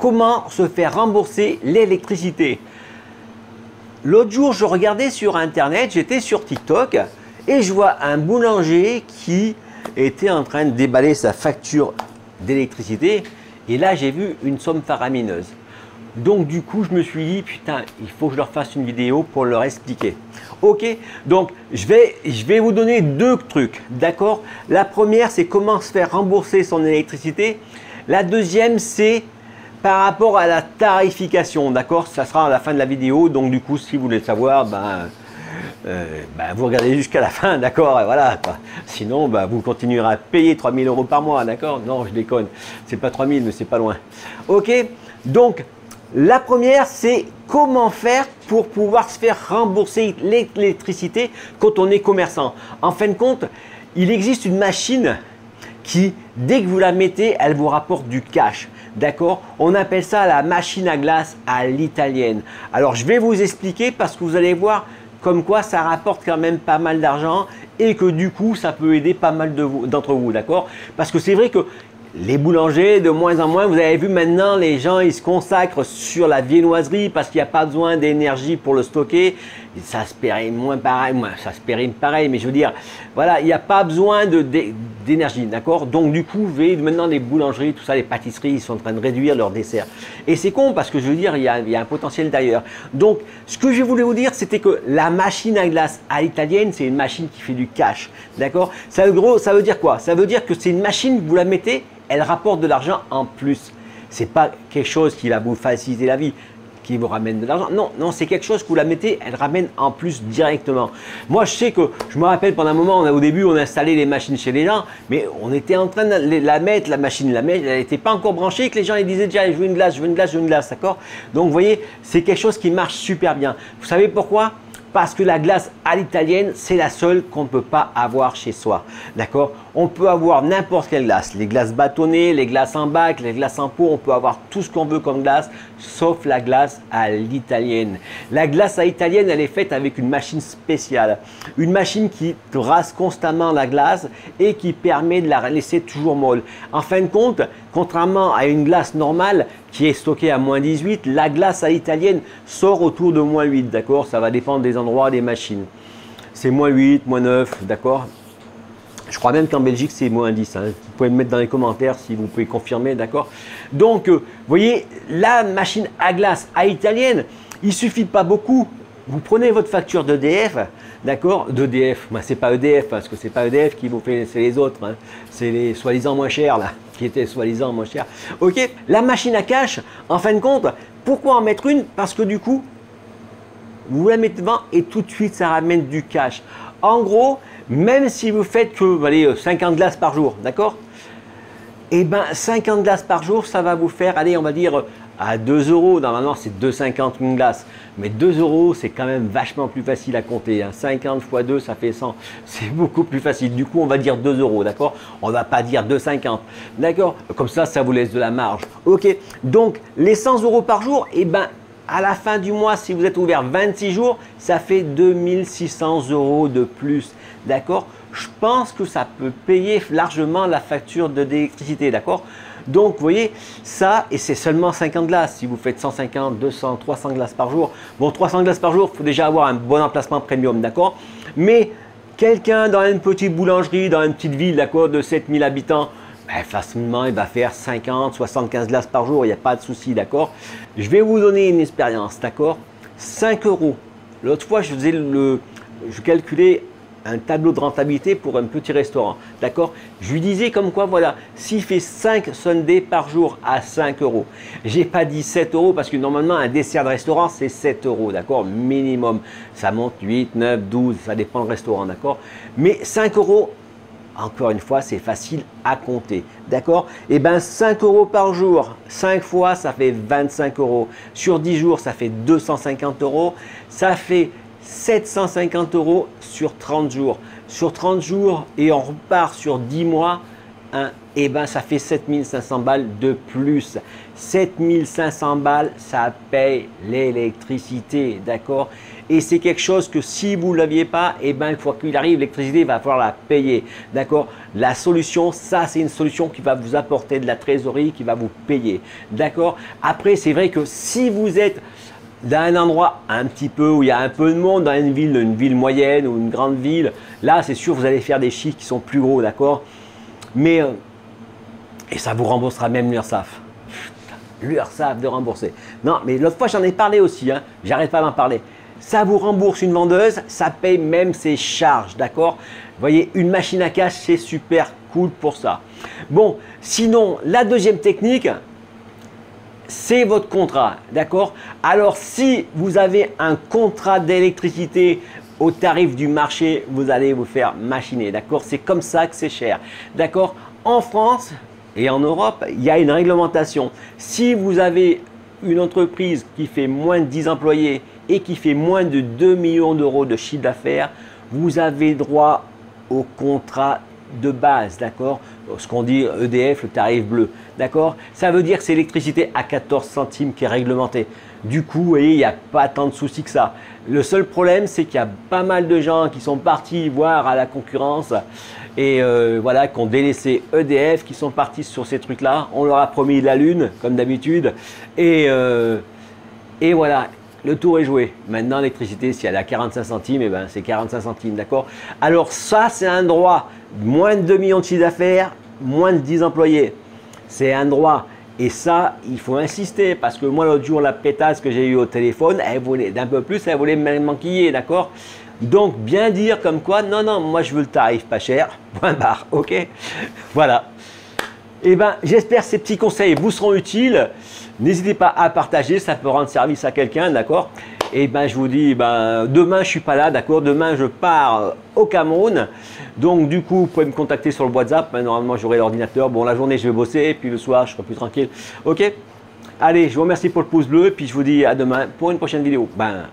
comment se faire rembourser l'électricité. L'autre jour, je regardais sur internet, j'étais sur TikTok et je vois un boulanger qui était en train de déballer sa facture d'électricité et là j'ai vu une somme faramineuse. Donc du coup je me suis dit putain, il faut que je leur fasse une vidéo pour leur expliquer. Ok, donc je vais vous donner deux trucs, d'accord? La première c'est comment se faire rembourser son électricité. La deuxième c'est par rapport à la tarification, d'accord? Ça sera à la fin de la vidéo, donc du coup si vous voulez le savoir, vous regardez jusqu'à la fin, d'accord? Voilà, quoi. Sinon, vous continuerez à payer 3 000 € par mois, d'accord? Non, je déconne. C'est pas 3 000, mais c'est pas loin. Ok? Donc, la première, c'est comment faire pour pouvoir se faire rembourser l'électricité quand on est commerçant. En fin de compte, il existe une machine qui, dès que vous la mettez, elle vous rapporte du cash. D'accord? On appelle ça la machine à glace à l'italienne. Alors, je vais vous expliquer parce que vous allez voir comme quoi ça rapporte quand même pas mal d'argent et que du coup, ça peut aider pas mal d'entre vous. D'accord? Parce que c'est vrai que les boulangers, de moins en moins, vous avez vu maintenant, les gens, ils se consacrent sur la viennoiserie parce qu'il n'y a pas besoin d'énergie pour le stocker. Ça se périme moins pareil, ça se périme pareil, mais je veux dire, voilà, il n'y a pas besoin d'énergie, d'accord? Donc du coup, vous voyez, maintenant les boulangeries, tout ça, les pâtisseries, ils sont en train de réduire leurs desserts. Et c'est con parce que je veux dire, il y a un potentiel d'ailleurs. Donc, ce que je voulais vous dire, c'était que la machine à glace à l'italienne, c'est une machine qui fait du cash, d'accord? Ça veut dire quoi? Ça veut dire que c'est une machine, vous la mettez, elle rapporte de l'argent en plus. Ce n'est pas quelque chose qui va vous faciliter la vie, qui vous ramène de l'argent. Non, non, c'est quelque chose que vous la mettez, elle ramène en plus directement. Moi, je sais que, je me rappelle pendant un moment, au début, on installait les machines chez les gens, mais on était en train de la mettre, la machine, elle n'était pas encore branchée, que les gens ils disaient déjà, je veux une glace, je veux une glace, je veux une glace, d'accord? Donc, vous voyez, c'est quelque chose qui marche super bien. Vous savez pourquoi? Parce que la glace à l'italienne, c'est la seule qu'on ne peut pas avoir chez soi. D'accord? On peut avoir n'importe quelle glace. Les glaces bâtonnées, les glaces en bac, les glaces en pot, on peut avoir tout ce qu'on veut comme glace, sauf la glace à l'italienne. La glace à l'italienne, elle est faite avec une machine spéciale. Une machine qui rase constamment la glace et qui permet de la laisser toujours molle. En fin de compte, contrairement à une glace normale qui est stockée à moins 18, la glace à l'italienne sort autour de moins 8, d'accord? Ça va dépendre des endroits, des machines. C'est moins 8, moins 9, d'accord? Je crois même qu'en Belgique, c'est moins 10. Hein. Vous pouvez me mettre dans les commentaires si vous pouvez confirmer, d'accord? Donc, vous voyez, la machine à glace à l'italienne, il suffit pas beaucoup. Vous prenez votre facture d'EDF, d'accord? D'EDF, c'est pas EDF, parce que c'est pas EDF qui vous fait, c'est les autres. Hein. C'est les soi-disant moins chers, là, qui étaient soi-disant moins chers. Ok, la machine à cash, en fin de compte, pourquoi en mettre une? Parce que du coup, vous la mettez devant et tout de suite, ça ramène du cash. En gros, même si vous faites que allez, 50 glaces par jour, d'accord? Eh bien, 50 glaces par jour, ça va vous faire, allez, on va dire, à 2 €. Normalement, c'est 2,50 une glace. Mais 2 €, c'est quand même vachement plus facile à compter. Hein. 50 fois 2, ça fait 100. C'est beaucoup plus facile. Du coup, on va dire 2 €, d'accord? On ne va pas dire 2,50. D'accord? Comme ça, ça vous laisse de la marge. Ok. Donc, les 100 € par jour, eh bien, à la fin du mois, si vous êtes ouvert 26 jours, ça fait 2600 € de plus. D'accord? Je pense que ça peut payer largement la facture d'électricité. D'accord? Donc, vous voyez, ça, et c'est seulement 50 glaces. Si vous faites 150, 200, 300 glaces par jour, bon, 300 glaces par jour, il faut déjà avoir un bon emplacement premium. D'accord? Mais quelqu'un dans une petite boulangerie, dans une petite ville, d'accord, de 7000 habitants, facilement, il va faire 50, 75 glaces par jour, il n'y a pas de souci, d'accord? Je vais vous donner une expérience, d'accord? 5 €. L'autre fois, je calculais un tableau de rentabilité pour un petit restaurant, d'accord? Je lui disais comme quoi, voilà, s'il fait 5 sundaes par jour à 5 €, j'ai pas dit 7 € parce que normalement, un dessert de restaurant, c'est 7 €, d'accord? Minimum. Ça monte 8, 9, 12, ça dépend du restaurant, d'accord? Mais 5 €, encore une fois, c'est facile à compter. D'accord? Et bien, 5 € par jour, 5 fois, ça fait 25 €. Sur 10 jours, ça fait 250 €. Ça fait 750 € sur 30 jours. Sur 30 jours, et on repart sur 10 mois, et ben ça fait 7500 balles de plus. 7500 balles, ça paye l'électricité, d'accord? Et c'est quelque chose que si vous ne l'aviez pas, et ben quoi qu'il arrive, l'électricité, il va falloir la payer, d'accord? La solution, ça c'est une solution qui va vous apporter de la trésorerie, qui va vous payer, d'accord? Après, c'est vrai que si vous êtes dans un endroit un petit peu où il y a un peu de monde, dans une ville moyenne ou une grande ville, là c'est sûr vous allez faire des chiffres qui sont plus gros, d'accord? Mais et ça vous remboursera même l'URSSAF. L'URSSAF de rembourser. Non, mais l'autre fois j'en ai parlé aussi, hein, j'arrête pas d'en parler. Ça vous rembourse une vendeuse, ça paye même ses charges, d'accord? Vous voyez, une machine à cash, c'est super cool pour ça. Bon, sinon, la deuxième technique, c'est votre contrat, d'accord? Alors, si vous avez un contrat d'électricité au tarif du marché, vous allez vous faire machiner, d'accord? C'est comme ça que c'est cher, d'accord? En France et en Europe, il y a une réglementation. Si vous avez une entreprise qui fait moins de 10 employés et qui fait moins de 2 millions d'euros de chiffre d'affaires, vous avez droit au contrat de base, d'accord? Ce qu'on dit EDF, le tarif bleu, d'accord? Ça veut dire que c'est l'électricité à 14 centimes qui est réglementée. Du coup, vous voyez, il n'y a pas tant de soucis que ça. Le seul problème, c'est qu'il y a pas mal de gens qui sont partis voir à la concurrence et voilà, qui ont délaissé EDF, qui sont partis sur ces trucs-là. On leur a promis la lune, comme d'habitude. Et voilà, le tour est joué. Maintenant, l'électricité, si elle est à 45 centimes, eh ben, c'est 45 centimes, d'accord? Alors ça, c'est un droit. Moins de 2 millions de chiffre d'affaires, moins de 10 employés. C'est un droit. Et ça, il faut insister parce que moi, l'autre jour, la pétasse que j'ai eue au téléphone, elle voulait d'un peu plus, elle voulait m'enquiller, d'accord? Donc, bien dire comme quoi, non, non, moi, je veux le tarif pas cher, point barre, ok? Voilà. Eh bien, j'espère que ces petits conseils vous seront utiles. N'hésitez pas à partager, ça peut rendre service à quelqu'un, d'accord? Et ben, je vous dis, ben, demain, je ne suis pas là, d'accord? Demain, je pars au Cameroun. Donc, du coup, vous pouvez me contacter sur le WhatsApp. Normalement, j'aurai l'ordinateur. Bon, la journée, je vais bosser. Et puis le soir, je serai plus tranquille. Ok? Allez, je vous remercie pour le pouce bleu. Et puis, je vous dis à demain pour une prochaine vidéo. Ben,